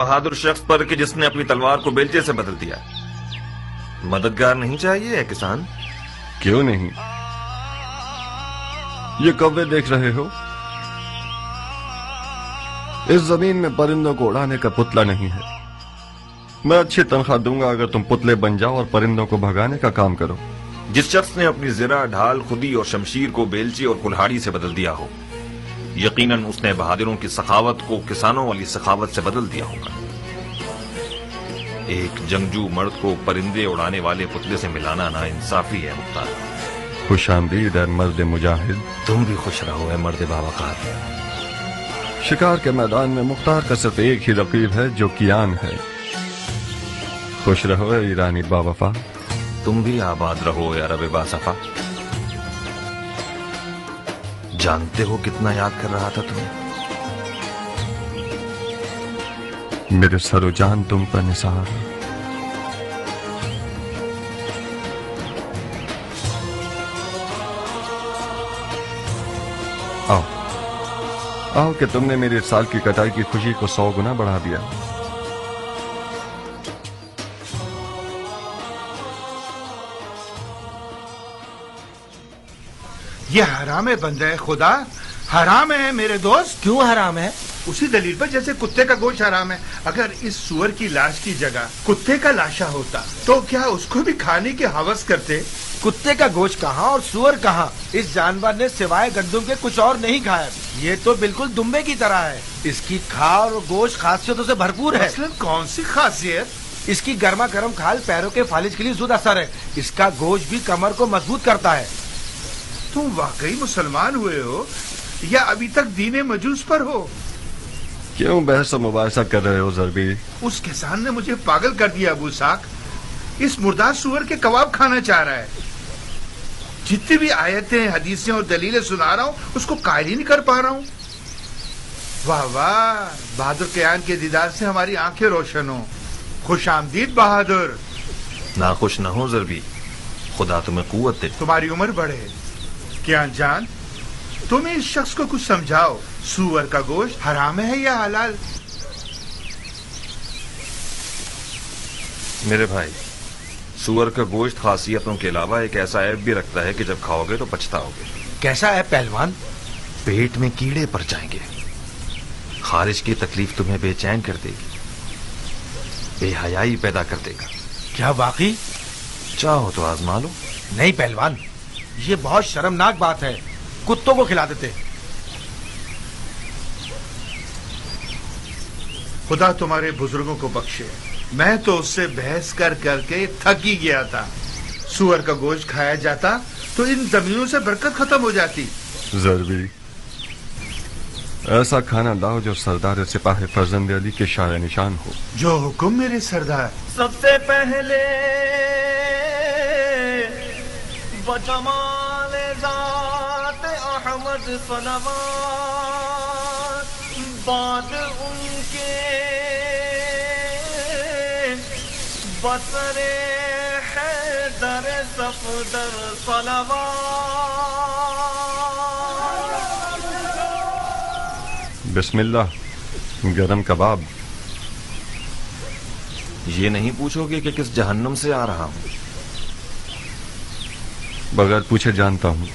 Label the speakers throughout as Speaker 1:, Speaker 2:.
Speaker 1: بہادر شخص پر کہ جس نے اپنی تلوار کو بیلچے سے بدل دیا. مددگار نہیں چاہیے اے کسان؟
Speaker 2: کیوں نہیں؟ یہ کوے دیکھ رہے ہو؟ اس زمین میں پرندوں کو اڑانے کا پتلا نہیں ہے. میں اچھی تنخواہ دوں گا اگر تم پتلے بن جاؤ اور پرندوں کو بھگانے کا کام کرو.
Speaker 1: جس شخص نے اپنی زرہ، ڈھال، خودی اور شمشیر کو بیلچے اور کلہاڑی سے بدل دیا ہو، یقیناً اس نے بہادروں کی سخاوت کو کسانوں والی سخاوت سے بدل دیا ہوگا. ایک جنگجو مرد کو پرندے اڑانے والے پتلے سے ملانا نا انصافی ہے مختار.
Speaker 2: خوش آمدید اے مرد مجاہد.
Speaker 1: تم بھی خوش رہو اے مرد باوقار.
Speaker 2: شکار کے میدان میں مختار کا صرف ایک ہی رقیب ہے جو کیان ہے. خوش رہو اے ایرانی باوفا.
Speaker 1: تم بھی آباد رہو اے عرب باصفا. جانتے ہو کتنا یاد کر رہا تھا تمہیں؟
Speaker 2: میرے سر و جان تم پر نثار. آؤ آؤ کہ تم نے میرے اس سال کی کٹائی کی خوشی کو 100 گنا بڑھا دیا.
Speaker 3: یہ حرام ہے بندے خدا، حرام ہے میرے دوست.
Speaker 4: کیوں حرام ہے؟
Speaker 3: اسی دلیل پر جیسے کتے کا گوشت حرام ہے. اگر اس سور کی لاش کی جگہ کتے کا لاشا ہوتا تو کیا اس کو بھی کھانے کی ہوس کرتے؟
Speaker 4: کتے کا گوشت کہاں اور سور کہاں؟ اس جانور نے سوائے گندم کے کچھ اور نہیں کھایا. یہ تو بالکل دمبے کی طرح ہے. اس کی کھال اور گوشت خاصیتوں سے بھرپور ہے.
Speaker 3: مثلاً کون سی خاصیت؟
Speaker 4: اس کی گرما گرم کھال پیروں کے فالج کے لیے زود اثر ہے. اس کا گوشت بھی کمر کو مضبوط کرتا ہے.
Speaker 3: تم واقعی مسلمان ہوئے ہو یا ابھی تک دین مجوس پر ہو؟
Speaker 2: کیوں بحث و مباحثہ کر رہے ہو ضربی؟
Speaker 3: اس کسان نے مجھے پاگل کر دیا ابو ساک. اس مردار سور کے کباب کھانا چاہ رہا ہے. جتنی بھی آیتیں، حدیثیں اور دلیلیں سنا رہا ہوں اس کو قائل ہی نہیں کر پا رہا ہوں. واہ واہ، بہادر کیان کے دیدار سے ہماری آنکھیں روشن ہوں. خوش آمدید بہادر.
Speaker 1: ناخوش نہ ہو ضربی، خدا تمہیں قوت دے.
Speaker 3: تمہاری عمر بڑھے. کیان جان، تم اس شخص کو کچھ سمجھاؤ. سور کا گوشت حرام ہے یا حلال؟
Speaker 1: میرے بھائی، سور کا گوشت خاصیتوں کے علاوہ ایک ایسا عیب بھی رکھتا ہے کہ جب کھاؤ گے تو پچھتاؤ گے.
Speaker 4: کیسا ہے پہلوان؟
Speaker 1: پیٹ میں کیڑے پڑ جائیں گے. خارج کی تکلیف تمہیں بے چین کر دے گی، بے حیائی پیدا کر دے گا.
Speaker 4: کیا واقعی؟
Speaker 1: چاہو تو آزما لو.
Speaker 4: نہیں پہلوان، یہ بہت شرمناک بات ہے. کتوں کو کھلا دیتے.
Speaker 3: خدا تمہارے بزرگوں کو بخشے. میں تو اس سے بحث کر کر کے تھک ہی گیا تھا. سور کا گوشت کھایا جاتا تو ان زمینوں سے برکت ختم ہو جاتی.
Speaker 2: ضربی، ایسا کھانا لاؤ جو سردار سپاہ فرزند علی کے شاع نشان ہو.
Speaker 3: جو حکم میرے سردار.
Speaker 5: سب سے پہلے بجمال ذات احمد صلوات، بعد ان کے بصر حیدر صفدر صلوات.
Speaker 2: بسم اللہ. گرم کباب.
Speaker 1: یہ نہیں پوچھو گے کہ کس جہنم سے آ رہا ہوں؟
Speaker 2: بغیر پوچھے جانتا ہوں.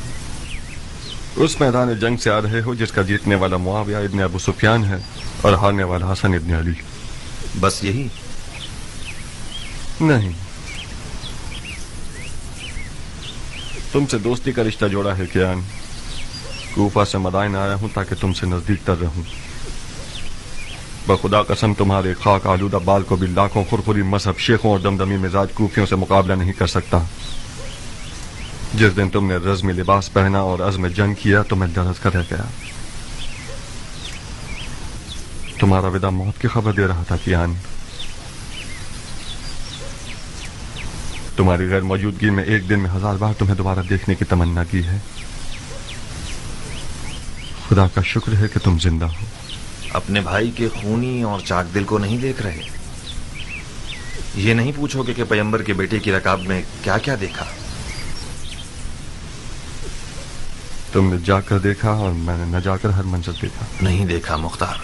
Speaker 2: اس میدان جنگ سے آ رہے ہو جس کا جیتنے والا معاویہ ابن ابو سفیان ہے اور ہارنے والا حسن ابن علی.
Speaker 1: بس یہی؟
Speaker 2: نہیں، تم سے دوستی کا رشتہ جوڑا ہے کیان. کوفہ سے مدائن آیا ہوں تاکہ تم سے نزدیک تر رہوں. بخدا قسم تمہارے خاک آلودہ بال کو بھی لاکھوں خرخری مذہب شیخوں اور دمدمی مزاج کوفیوں سے مقابلہ نہیں کر سکتا. جس دن تم نے رزمی لباس پہنا اور عزم جنگ کیا تو میں درز کر رہ گیا. تمہارا وداع موت کی خبر دے رہا تھا کیان. تمہاری غیر موجودگی میں ایک دن میں 1000 بار تمہیں دوبارہ دیکھنے کی تمنا کی ہے. خدا کا شکر ہے کہ تم زندہ ہو.
Speaker 1: اپنے بھائی کے خونی اور چاک دل کو نہیں دیکھ رہے. یہ نہیں پوچھو کہ پیغمبر کے بیٹے کی رکاب میں کیا کیا دیکھا.
Speaker 2: تم نے جا کر دیکھا اور میں نے نہ جا کر ہر منظر دیکھا.
Speaker 1: نہیں دیکھا مختار.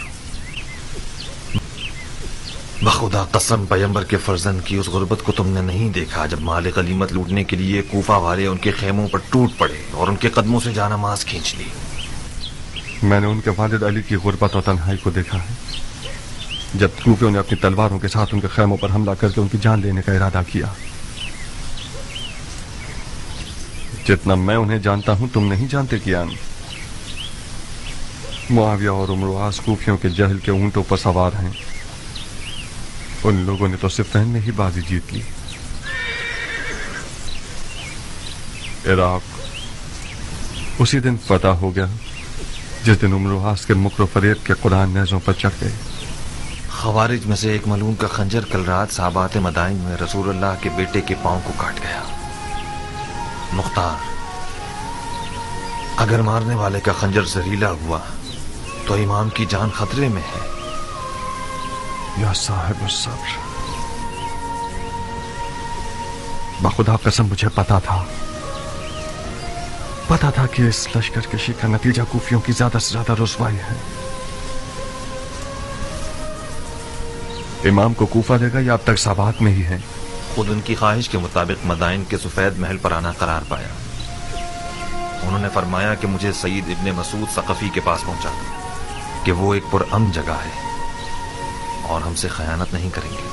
Speaker 1: بخدا قسم پیمبر کے فرزند کی اس غربت کو تم نے نہیں دیکھا جب مال غنیمت لوٹنے کے لیے کوفہ والے ان کے خیموں پر ٹوٹ پڑے اور ان کے قدموں سے جانماز کھینچ لی.
Speaker 2: میں نے ان کے والد علی کی غربت اور تنہائی کو دیکھا ہے جب کوفیوں نے اپنی تلواروں کے ساتھ ان کے خیموں پر حملہ کر کے ان کی جان لینے کا ارادہ کیا. جتنا میں انہیں جانتا ہوں تم نہیں جانتے کیان. معاویہ اور عمرو عاص کوفیوں کے جہل کے اونٹوں پر سوار ہیں. ان لوگوں نے تو صفین میں ہی بازی جیت لی. عراق اسی دن فتح ہو گیا جس دن عمرو عاص کے مکر و فریب کے قرآن نیزوں پر چڑھ گئے.
Speaker 1: خوارج میں سے ایک ملعون کا خنجر کل رات صحابات مدائن میں رسول اللہ کے بیٹے کے پاؤں کو کاٹ گیا. مختار، اگر مارنے والے کا خنجر زہریلا ہوا تو امام کی جان خطرے میں ہے.
Speaker 2: یا صاحب الصبر، بخدا قسم مجھے پتا تھا کہ اس لشکر کشی کا نتیجہ کوفیوں کی زیادہ سے زیادہ رسوائی ہے. امام کو کوفہ دے گا یا اب تک سابات میں ہی ہے؟
Speaker 1: خود ان کی خواہش کے مطابق مدائن کے سفید محل پر آنا قرار پایا. انہوں نے فرمایا کہ مجھے سعید ابن مسعود ثقفی کے پاس پہنچا کہ وہ ایک پرامن جگہ ہے اور ہم سے خیانت نہیں کریں گے.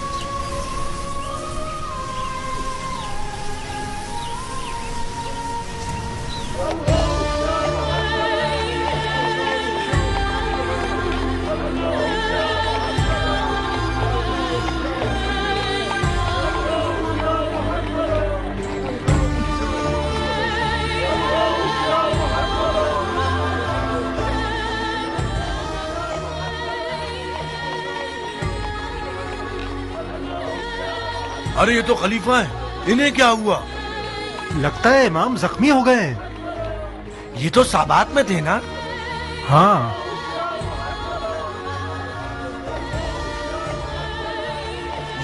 Speaker 4: ارے یہ تو خلیفہ ہیں، انہیں کیا ہوا؟
Speaker 6: لگتا ہے امام زخمی ہو گئے ہیں.
Speaker 4: یہ تو سابات میں تھے نا؟
Speaker 6: ہاں.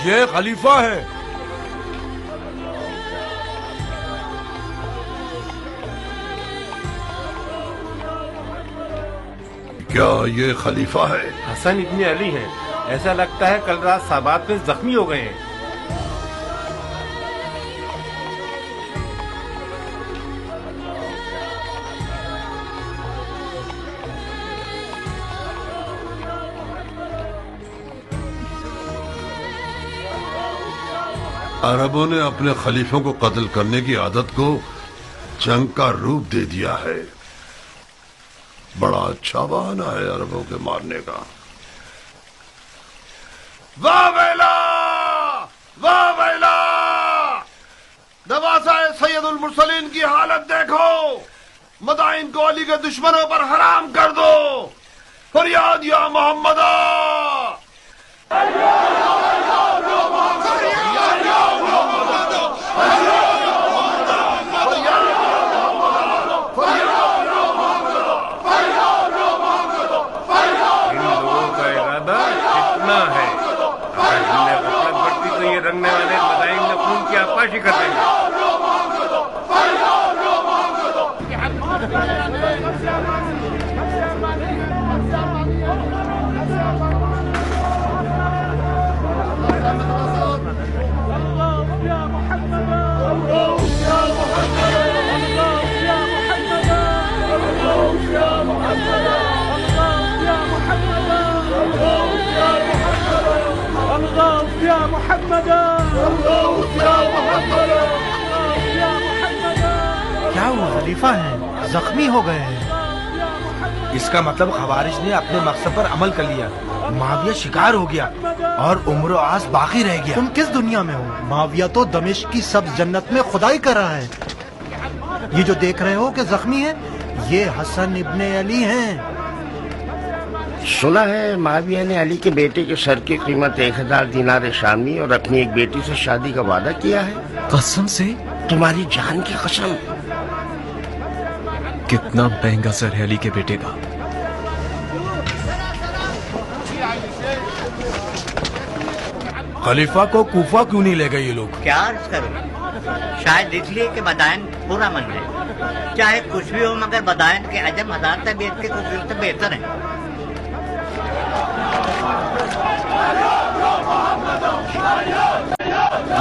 Speaker 4: یہ خلیفہ ہے.
Speaker 7: کیا یہ خلیفہ ہے؟
Speaker 8: حسن ابن علی ہیں. ایسا لگتا ہے کل رات سابات میں زخمی ہو گئے ہیں.
Speaker 7: عربوں نے اپنے خلیفوں کو قتل کرنے کی عادت کو جنگ کا روپ دے دیا ہے. بڑا اچھا بہانہ ہے عربوں کے مارنے کا. واہ ویلا واہ ویلا، نواسا سید المرسلین کی حالت دیکھو. مدائن کو علی کے دشمنوں پر حرام کر دو. فریاد یا محمد.
Speaker 8: رنگنے والے مدائن میں خون کی آپاشی کرتے ہیں.
Speaker 6: کیا وہ خلیفہ ہیں زخمی ہو گئے ہیں؟
Speaker 4: اس کا مطلب خوارج نے اپنے مقصد پر عمل کر لیا. معاویہ شکار ہو گیا اور عمرو عاص باقی رہ گیا.
Speaker 6: تم کس دنیا میں ہو؟ معاویہ تو دمشق کی سب جنت میں خدائی کر رہا ہے. یہ جو دیکھ رہے ہو کہ زخمی ہے، یہ حسن ابن علی ہیں.
Speaker 9: سنا ہے معاویہ نے علی کے بیٹے کے سر کی قیمت 1000 دینار شامی اور اپنی ایک بیٹی سے شادی کا وعدہ کیا ہے.
Speaker 10: قسم سے؟
Speaker 9: تمہاری جان کی قسم.
Speaker 10: کتنا مہنگا سر ہے علی کے بیٹے کا.
Speaker 4: خلیفہ کو کوفہ کیوں نہیں لے گئے یہ لوگ؟
Speaker 11: کیا عرض کروں، شاید اس لیے کہ مدائن پورا من ہے. چاہے کچھ بھی ہو مگر مدائن کے عجم 1000 طبیعت کے کوفیوں سے بہتر ہیں.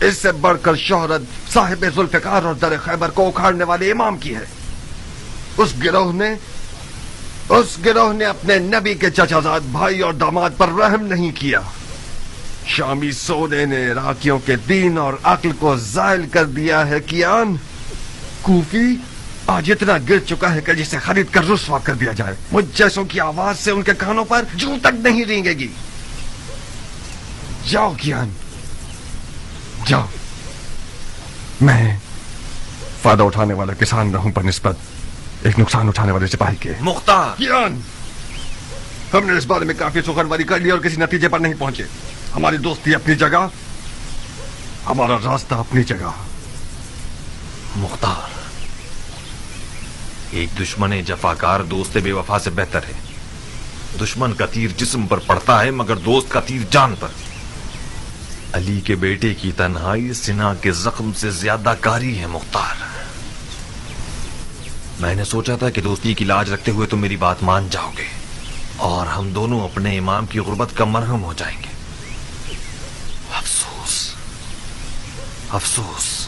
Speaker 2: اس سے بڑھ کر شہرت صاحب ذوالفقار اور در خیبر کو اکھاڑنے والے امام کی ہے۔ اس گروہ نے اپنے نبی کے چچا زاد بھائی اور داماد پر رحم نہیں کیا۔ شامی سودے نے عراقیوں کے دین اور عقل کو زائل کر دیا ہے کیان۔ کوفی آج اتنا گر چکا ہے کہ جسے خرید کر رسوا کر دیا جائے۔ مجھ جیسوں کی آواز سے ان کے کانوں پر جوں تک نہیں رینگے گی۔ جاؤ کیان، جاؤ۔ میں فائدہ اٹھانے والا کسان رہوں پر نسبت ایک نقصان اٹھانے والے سپاہی کے۔
Speaker 1: مختار
Speaker 2: کیان، ہم نے اس بارے میں کافی سخنوری کر لی اور کسی نتیجے پر نہیں پہنچے۔ ہماری دوستی اپنی جگہ، ہمارا راستہ اپنی جگہ۔
Speaker 1: مختار، ایک دشمن جفاکار دوست بے وفا سے بہتر ہے۔ دشمن کا تیر جسم پر پڑتا ہے مگر دوست کا تیر جان پر۔ علی کے بیٹے کی تنہائی سینہ کے زخم سے زیادہ کاری ہے مختار۔ میں نے سوچا تھا کہ دوستی کی لاج رکھتے ہوئے تم میری بات مان جاؤ گے اور ہم دونوں اپنے امام کی غربت کا مرہم ہو جائیں گے۔ افسوس، افسوس۔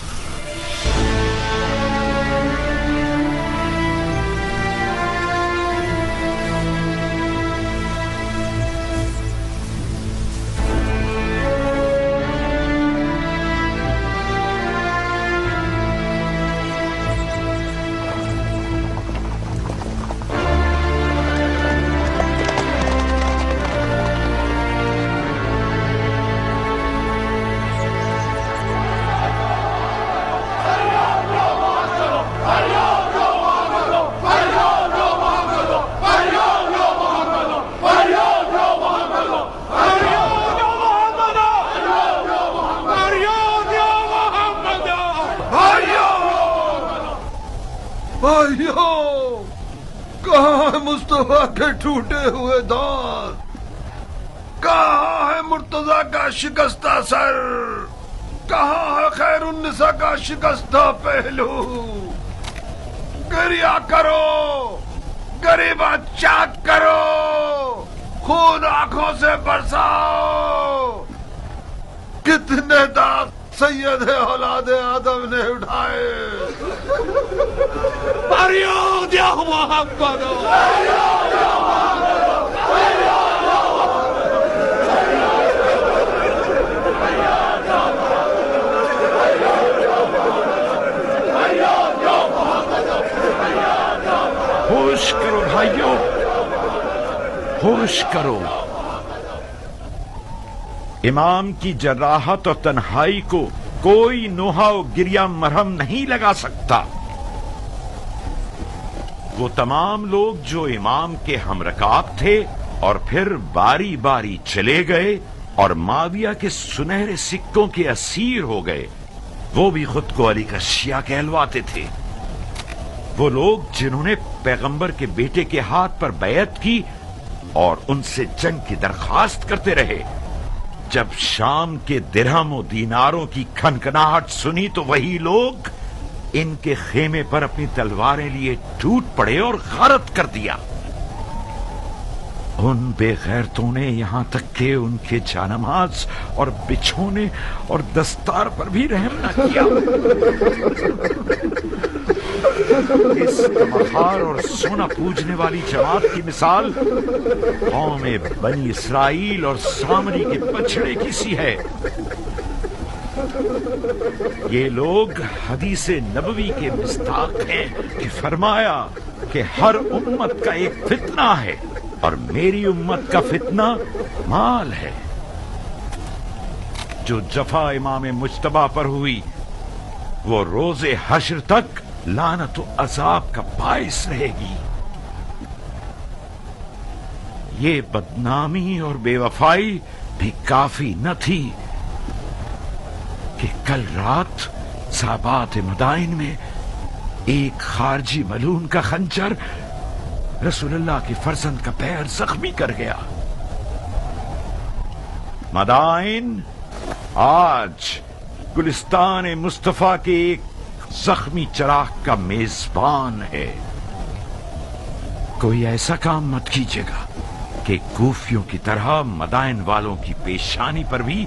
Speaker 7: بھائیو، کہاں ہے مصطفیٰ کے ٹوٹے ہوئے دانت؟ کہاں ہے مرتضیٰ کا شکستہ سر؟ کہاں ہے خیر النساء کا شکستہ پہلو؟ گریہ کرو، غریبہ چاک کرو، خون آنکھوں سے برساؤ۔ کتنے داغ سید اولاد آدم نے اٹھائے۔ فریاد یا محمد،
Speaker 12: ہوش کرو بھائیو، ہوش کرو۔ امام کی جراحت اور تنہائی کو کوئی نوحہ و گریہ مرہم نہیں لگا سکتا۔ وہ تمام لوگ جو امام کے ہم رکاب تھے اور پھر باری باری چلے گئے اور معاویہ کے سنہرے سکوں کے اسیر ہو گئے، وہ بھی خود کو علی کا شیعہ کہلواتے تھے۔ وہ لوگ جنہوں نے پیغمبر کے بیٹے کے ہاتھ پر بیعت کی اور ان سے جنگ کی درخواست کرتے رہے، جب شام کے درہم و دیناروں کی کھنکھناہٹ سنی تو وہی لوگ ان کے خیمے پر اپنی تلواریں لیے ٹوٹ پڑے اور غارت کر دیا۔ ان بے غیرتوں نے یہاں تک کہ ان کے جانماز اور بچھونے اور دستار پر بھی رحم نہ کیا۔ اس مخار اور سونا پوجنے والی جماعت کی مثال قوم بنی اسرائیل اور سامری کے بچڑے کی سی ہے۔ یہ لوگ حدیث نبوی کے مصداق ہیں کہ فرمایا کہ ہر امت کا ایک فتنہ ہے اور میری امت کا فتنہ مال ہے۔ جو جفا امام مجتبی پر ہوئی وہ روز حشر تک لعنت و عذاب کا باعث رہے گی۔ یہ بدنامی اور بے وفائی بھی کافی نہ تھی کہ کل رات صحابات مدائن میں ایک خارجی ملعون کا خنجر رسول اللہ کے فرزند کا پیر زخمی کر گیا۔ مدائن آج گلستان مصطفیٰ کے ایک زخمی چراغ کا میزبان ہے۔ کوئی ایسا کام مت کیجیے گا کہ کوفیوں کی طرح مدائن والوں کی پیشانی پر بھی